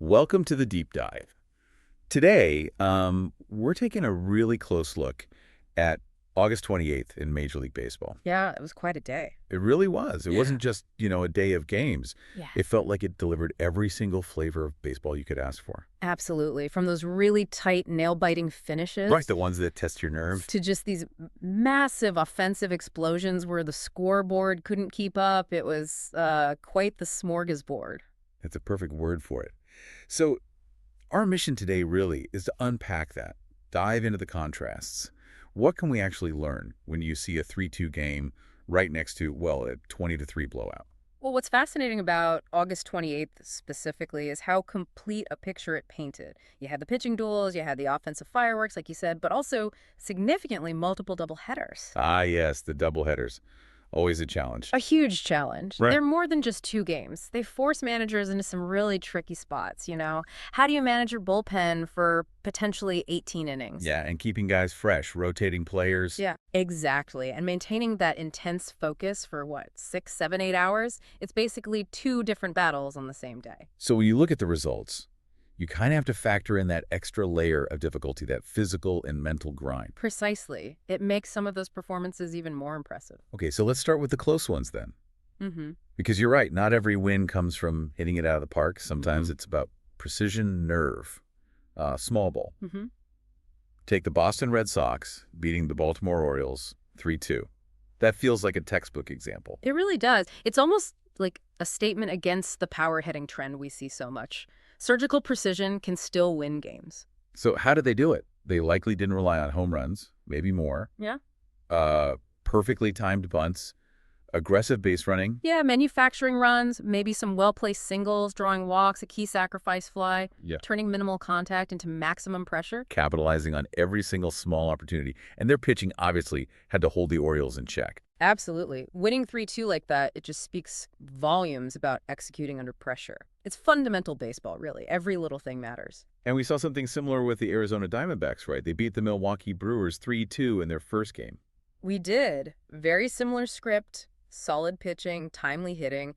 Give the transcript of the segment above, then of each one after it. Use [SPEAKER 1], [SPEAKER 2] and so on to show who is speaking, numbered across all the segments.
[SPEAKER 1] Welcome to the deep dive. Today, we're taking a really close look at August 28th in Major League Baseball.
[SPEAKER 2] Yeah, it was quite a day.
[SPEAKER 1] It really was. It
[SPEAKER 2] Yeah.
[SPEAKER 1] wasn't just, a day of games.
[SPEAKER 2] Yeah.
[SPEAKER 1] It felt like it delivered every single flavor of baseball you could ask for.
[SPEAKER 2] Absolutely. From those really tight, nail-biting finishes
[SPEAKER 1] Right, the ones that test your nerve.
[SPEAKER 2] to just these massive offensive explosions where the scoreboard couldn't keep up. It was quite the smorgasbord.
[SPEAKER 1] That's a perfect word for it. So our mission today really is to unpack that, dive into the contrasts. What can we actually learn when you see a 3-2 game right next to, well, a 20-3 blowout?
[SPEAKER 2] Well, what's fascinating about August 28th specifically is how complete a picture it painted. You had the pitching duels, you had the offensive fireworks, like you said, but also significantly multiple doubleheaders.
[SPEAKER 1] Ah, yes, the doubleheaders. Always a challenge.
[SPEAKER 2] A huge challenge.
[SPEAKER 1] Right.
[SPEAKER 2] They're more than just two games. They force managers into some really tricky spots, you know? How do you manage your bullpen for potentially 18 innings?
[SPEAKER 1] Yeah, and keeping guys fresh, rotating players.
[SPEAKER 2] Yeah, exactly. And maintaining that intense focus for what, 6, 7, 8 hours? It's basically two different battles on the same day.
[SPEAKER 1] So when you look at the results, you kind of have to factor in that extra layer of difficulty, that physical and mental grind.
[SPEAKER 2] Precisely. It makes some of those performances even more impressive.
[SPEAKER 1] Okay, so let's start with the close ones then.
[SPEAKER 2] Mm-hmm.
[SPEAKER 1] Because you're right, not every win comes from hitting it out of the park. Sometimes it's about precision, nerve, small ball.
[SPEAKER 2] Mm-hmm.
[SPEAKER 1] Take the Boston Red Sox beating the Baltimore Orioles 3-2. That feels like a textbook example.
[SPEAKER 2] It really does. It's almost like a statement against the power hitting trend we see so much. Surgical precision can still win games.
[SPEAKER 1] So how did they do it? They likely didn't rely on home runs, maybe more.
[SPEAKER 2] Yeah.
[SPEAKER 1] Perfectly timed bunts, aggressive base running.
[SPEAKER 2] Yeah, manufacturing runs, maybe some well-placed singles, drawing walks, a key sacrifice fly,
[SPEAKER 1] Yeah.
[SPEAKER 2] turning minimal contact into maximum pressure.
[SPEAKER 1] Capitalizing on every single small opportunity. And their pitching obviously had to hold the Orioles in check.
[SPEAKER 2] Absolutely. Winning 3-2 like that, it just speaks volumes about executing under pressure. It's fundamental baseball, really. Every little thing matters.
[SPEAKER 1] And we saw something similar with the Arizona Diamondbacks, right? They beat the Milwaukee Brewers 3-2 in their first game.
[SPEAKER 2] We did. Very similar script, solid pitching, timely hitting.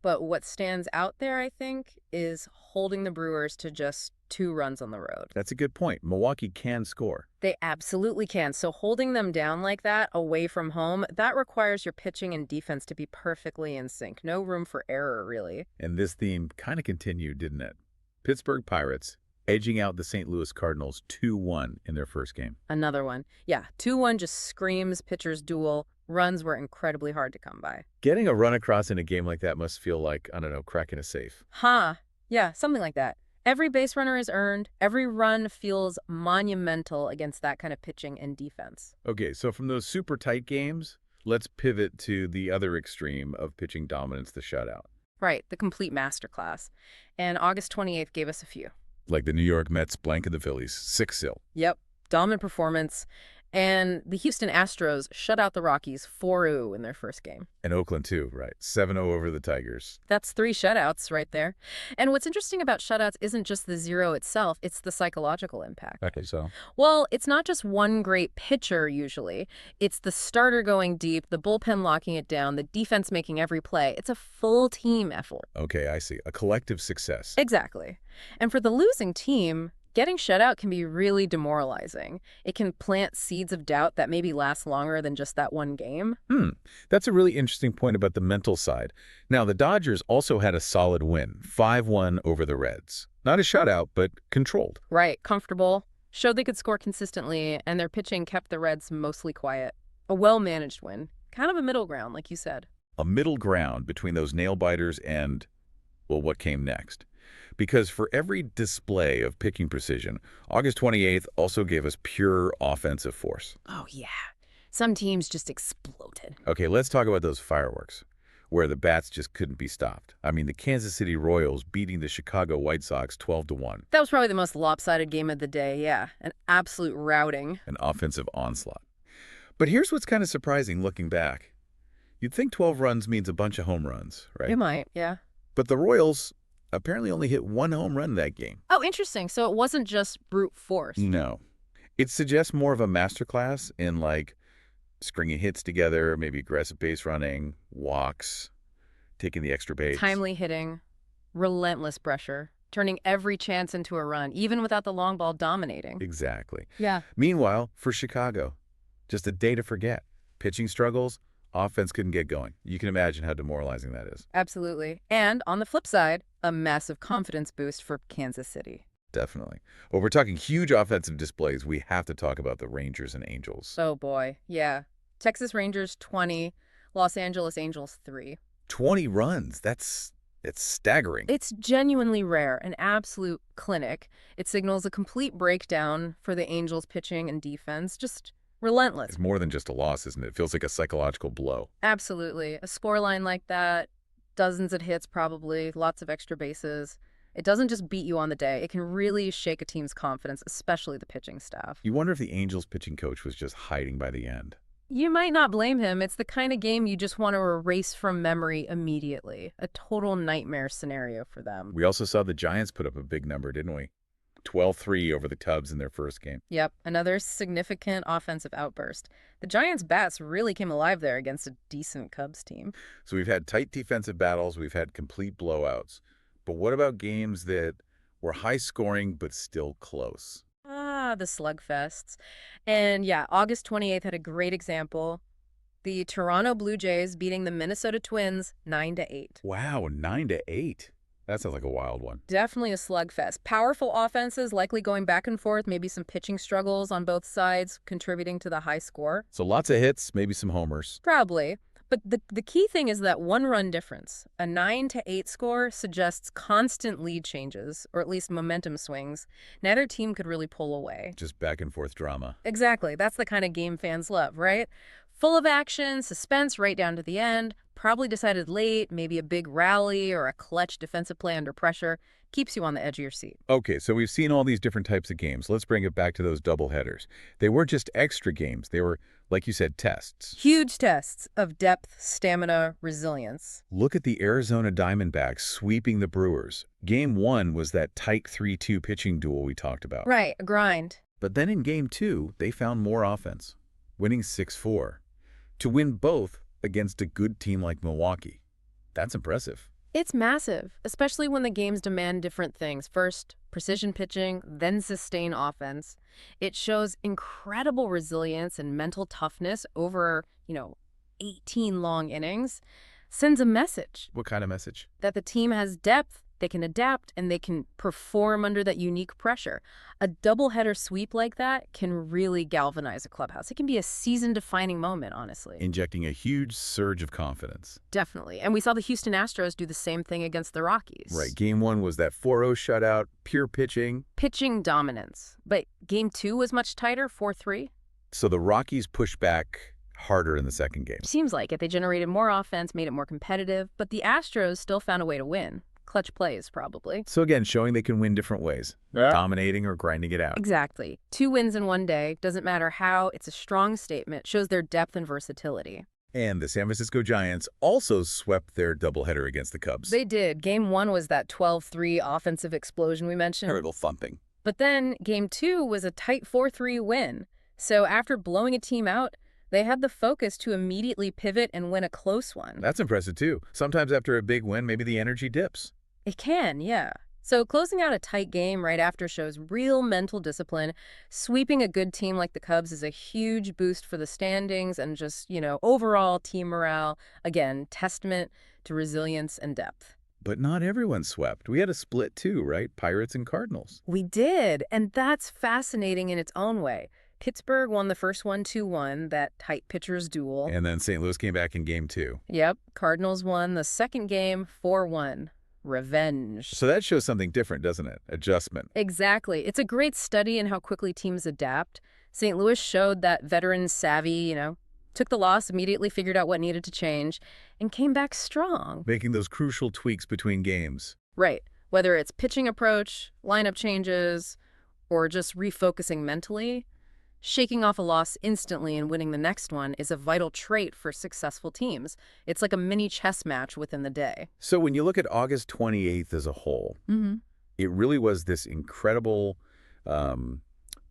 [SPEAKER 2] But what stands out there, I think, is holding the Brewers to just 2 runs on the road.
[SPEAKER 1] That's a good point. Milwaukee can score.
[SPEAKER 2] They absolutely can. So holding them down like that, away from home, that requires your pitching and defense to be perfectly in sync. No room for error, really.
[SPEAKER 1] And this theme kind of continued, didn't it? Pittsburgh Pirates edging out the St. Louis Cardinals 2-1 in their first game.
[SPEAKER 2] Another one. Yeah, 2-1 just screams pitcher's duel. Runs were incredibly hard to come by.
[SPEAKER 1] Getting a run across in a game like that must feel like, I don't know, cracking a safe.
[SPEAKER 2] Huh. Yeah, something like that. Every base runner is earned. Every run feels monumental against that kind of pitching and defense.
[SPEAKER 1] Okay, so from those super tight games, let's pivot to the other extreme of pitching dominance, the shutout.
[SPEAKER 2] Right, the complete masterclass. And August 28th gave us a few.
[SPEAKER 1] Like the New York Mets blanking the Phillies 6-0.
[SPEAKER 2] Yep, dominant performance. And the Houston Astros shut out the Rockies 4-0 in their first game.
[SPEAKER 1] And Oakland too, right? 7-0 over the Tigers.
[SPEAKER 2] That's 3 shutouts right there. And what's interesting about shutouts isn't just the zero itself, it's the psychological impact.
[SPEAKER 1] Okay, so
[SPEAKER 2] Well, it's not just one great pitcher usually. It's the starter going deep, the bullpen locking it down, the defense making every play. It's a full team effort.
[SPEAKER 1] okay, I see. A collective success.
[SPEAKER 2] Exactly. And for the losing team, getting shut out can be really demoralizing. It can plant seeds of doubt that maybe last longer than just that one game.
[SPEAKER 1] That's a really interesting point about the mental side. Now, the Dodgers also had a solid win, 5-1 over the Reds. Not a shutout, but controlled.
[SPEAKER 2] Right, comfortable, showed they could score consistently, and their pitching kept the Reds mostly quiet. A well-managed win. Kind of a middle ground, like you said.
[SPEAKER 1] A middle ground between those nail-biters and, well, what came next. Because for every display of pitching precision, August 28th also gave us pure offensive force.
[SPEAKER 2] Oh, yeah. Some teams just exploded.
[SPEAKER 1] Okay, let's talk about those fireworks, where the bats just couldn't be stopped. I mean, the Kansas City Royals beating the Chicago White Sox 12-1.
[SPEAKER 2] That was probably the most lopsided game of the day, yeah. An absolute routing.
[SPEAKER 1] An offensive onslaught. But here's what's kind of surprising looking back. You'd think 12 runs means a bunch of home runs, right?
[SPEAKER 2] It might, yeah.
[SPEAKER 1] But the Royals apparently only hit 1 home run that game.
[SPEAKER 2] Oh, interesting. So it wasn't just brute force.
[SPEAKER 1] No. It suggests more of a masterclass in, like, stringing hits together, maybe aggressive base running, walks, taking the extra base.
[SPEAKER 2] Timely hitting, relentless pressure. turning every chance into a run, even without the long ball dominating.
[SPEAKER 1] Exactly.
[SPEAKER 2] Yeah.
[SPEAKER 1] Meanwhile, for Chicago, just a day to forget. Pitching struggles, offense couldn't get going. You can imagine how demoralizing that is.
[SPEAKER 2] Absolutely. And on the flip side, a massive confidence boost for Kansas City.
[SPEAKER 1] Definitely. Well, we're talking huge offensive displays. We have to talk about the Rangers and Angels.
[SPEAKER 2] Oh boy, yeah. Texas Rangers 20, Los Angeles Angels 3.
[SPEAKER 1] 20 runs. It's staggering.
[SPEAKER 2] It's genuinely rare, an absolute clinic. It signals a complete breakdown for the Angels' pitching and defense, just relentless.
[SPEAKER 1] It's more than just a loss, isn't it? It feels like a psychological blow.
[SPEAKER 2] Absolutely. A scoreline like that, dozens of hits probably, lots of extra bases. It doesn't just beat you on the day. It can really shake a team's confidence, especially the pitching staff.
[SPEAKER 1] You wonder if the Angels pitching coach was just hiding by the end.
[SPEAKER 2] You might not blame him. It's the kind of game you just want to erase from memory immediately. A total nightmare scenario for them.
[SPEAKER 1] We also saw the Giants put up a big number, didn't we? 12-3 over the Cubs in their first game.
[SPEAKER 2] Yep, another significant offensive outburst. The Giants' bats really came alive there against a decent Cubs team.
[SPEAKER 1] So we've had tight defensive battles. We've had complete blowouts. But what about games that were high scoring but still close?
[SPEAKER 2] The slugfests. And yeah, August 28th had a great example. The Toronto Blue Jays beating the Minnesota Twins 9-8.
[SPEAKER 1] Wow, 9-8. That sounds like a wild one.
[SPEAKER 2] Definitely a slugfest. Powerful offenses, likely going back and forth, maybe some pitching struggles on both sides contributing to the high score.
[SPEAKER 1] So lots of hits, maybe some homers.
[SPEAKER 2] Probably. But the key thing is that one-run difference. A 9-8 score suggests constant lead changes, or at least momentum swings. Neither team could really pull away.
[SPEAKER 1] Just back and forth drama.
[SPEAKER 2] Exactly. That's the kind of game fans love, right? Full of action, suspense right down to the end, probably decided late, maybe a big rally or a clutch defensive play under pressure. Keeps you on the edge of your seat.
[SPEAKER 1] Okay, so we've seen all these different types of games. Let's bring it back to those doubleheaders. They weren't just extra games. They were, like you said, tests.
[SPEAKER 2] Huge tests of depth, stamina, resilience.
[SPEAKER 1] Look at the Arizona Diamondbacks sweeping the Brewers. Game 1 was that tight 3-2 pitching duel we talked about.
[SPEAKER 2] Right, a grind.
[SPEAKER 1] But then in Game 2, they found more offense, winning 6-4. To win both against a good team like Milwaukee. That's impressive.
[SPEAKER 2] It's massive, especially when the games demand different things. First, precision pitching, then sustain offense. It shows incredible resilience and mental toughness over, 18 long innings. Sends a message.
[SPEAKER 1] What kind of message?
[SPEAKER 2] That the team has depth, they can adapt, and they can perform under that unique pressure. A doubleheader sweep like that can really galvanize a clubhouse. It can be a season-defining moment, honestly.
[SPEAKER 1] Injecting a huge surge of confidence.
[SPEAKER 2] Definitely. And we saw the Houston Astros do the same thing against the Rockies.
[SPEAKER 1] Right. Game 1 was that 4-0 shutout, pure pitching.
[SPEAKER 2] Pitching dominance. But Game 2 was much tighter, 4-3.
[SPEAKER 1] So the Rockies pushed back harder in the second game.
[SPEAKER 2] Seems like it. They generated more offense, made it more competitive, but the Astros still found a way to win. Clutch plays, probably.
[SPEAKER 1] So again, showing they can win different ways. Yeah. Dominating or grinding it out.
[SPEAKER 2] Exactly. 2 wins in one day. Doesn't matter how. It's a strong statement. Shows their depth and versatility.
[SPEAKER 1] And the San Francisco Giants also swept their doubleheader against the Cubs.
[SPEAKER 2] They did. Game 1 was that 12-3 offensive explosion we mentioned.
[SPEAKER 1] Terrible thumping.
[SPEAKER 2] But then Game 2 was a tight 4-3 win. So after blowing a team out, they had the focus to immediately pivot and win a close one.
[SPEAKER 1] That's impressive, too. Sometimes after a big win, maybe the energy dips.
[SPEAKER 2] It can, yeah. So closing out a tight game right after shows real mental discipline. Sweeping a good team like the Cubs is a huge boost for the standings and just, overall team morale. Again, testament to resilience and depth.
[SPEAKER 1] But not everyone swept. We had a split, too, right? Pirates and Cardinals.
[SPEAKER 2] We did, and that's fascinating in its own way. Pittsburgh won the first one 2-1, that tight pitchers duel.
[SPEAKER 1] And then St. Louis came back in Game 2.
[SPEAKER 2] Yep, Cardinals won the second game 4-1. Revenge.
[SPEAKER 1] So that shows something different, doesn't it? Adjustment.
[SPEAKER 2] Exactly. It's a great study in how quickly teams adapt. St. Louis showed that veteran savvy, took the loss, immediately figured out what needed to change, and came back strong.
[SPEAKER 1] Making those crucial tweaks between games.
[SPEAKER 2] Right. Whether it's pitching approach, lineup changes, or just refocusing mentally, shaking off a loss instantly and winning the next one is a vital trait for successful teams. It's like a mini chess match within the day.
[SPEAKER 1] So when you look at August 28th as a whole, it really was this incredible,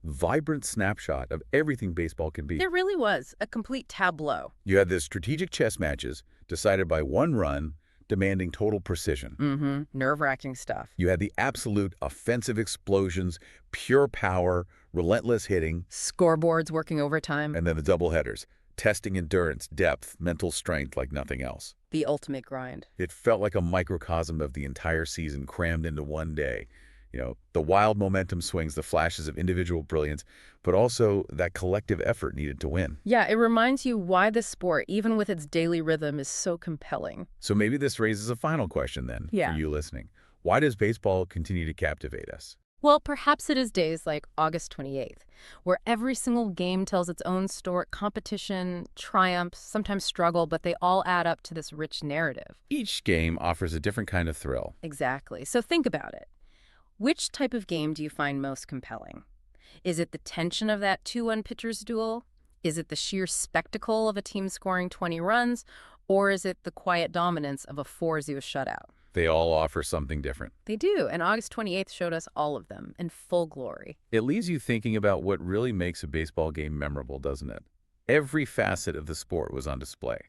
[SPEAKER 1] vibrant snapshot of everything baseball can be.
[SPEAKER 2] It really was a complete tableau.
[SPEAKER 1] You had the strategic chess matches decided by one run, demanding total precision.
[SPEAKER 2] Nerve-wracking stuff.
[SPEAKER 1] You had the absolute offensive explosions, pure power, relentless hitting,
[SPEAKER 2] Scoreboards working overtime.
[SPEAKER 1] and then the doubleheaders, testing endurance, depth, mental strength like nothing else.
[SPEAKER 2] The ultimate grind.
[SPEAKER 1] It felt like a microcosm of the entire season crammed into one day. The wild momentum swings, the flashes of individual brilliance, but also that collective effort needed to win.
[SPEAKER 2] Yeah, it reminds you why this sport, even with its daily rhythm, is so compelling.
[SPEAKER 1] So maybe this raises a final question then
[SPEAKER 2] Yeah.
[SPEAKER 1] for you listening. Why does baseball continue to captivate us?
[SPEAKER 2] Well, perhaps it is days like August 28th, where every single game tells its own story, competition, triumph, sometimes struggle, but they all add up to this rich narrative.
[SPEAKER 1] Each game offers a different kind of thrill.
[SPEAKER 2] Exactly. So think about it. Which type of game do you find most compelling? Is it the tension of that 2-1 pitcher's duel? Is it the sheer spectacle of a team scoring 20 runs? Or is it the quiet dominance of a 4-0 shutout?
[SPEAKER 1] They all offer something different.
[SPEAKER 2] They do, and August 28th showed us all of them in full glory.
[SPEAKER 1] It leaves you thinking about what really makes a baseball game memorable, doesn't it? Every facet of the sport was on display.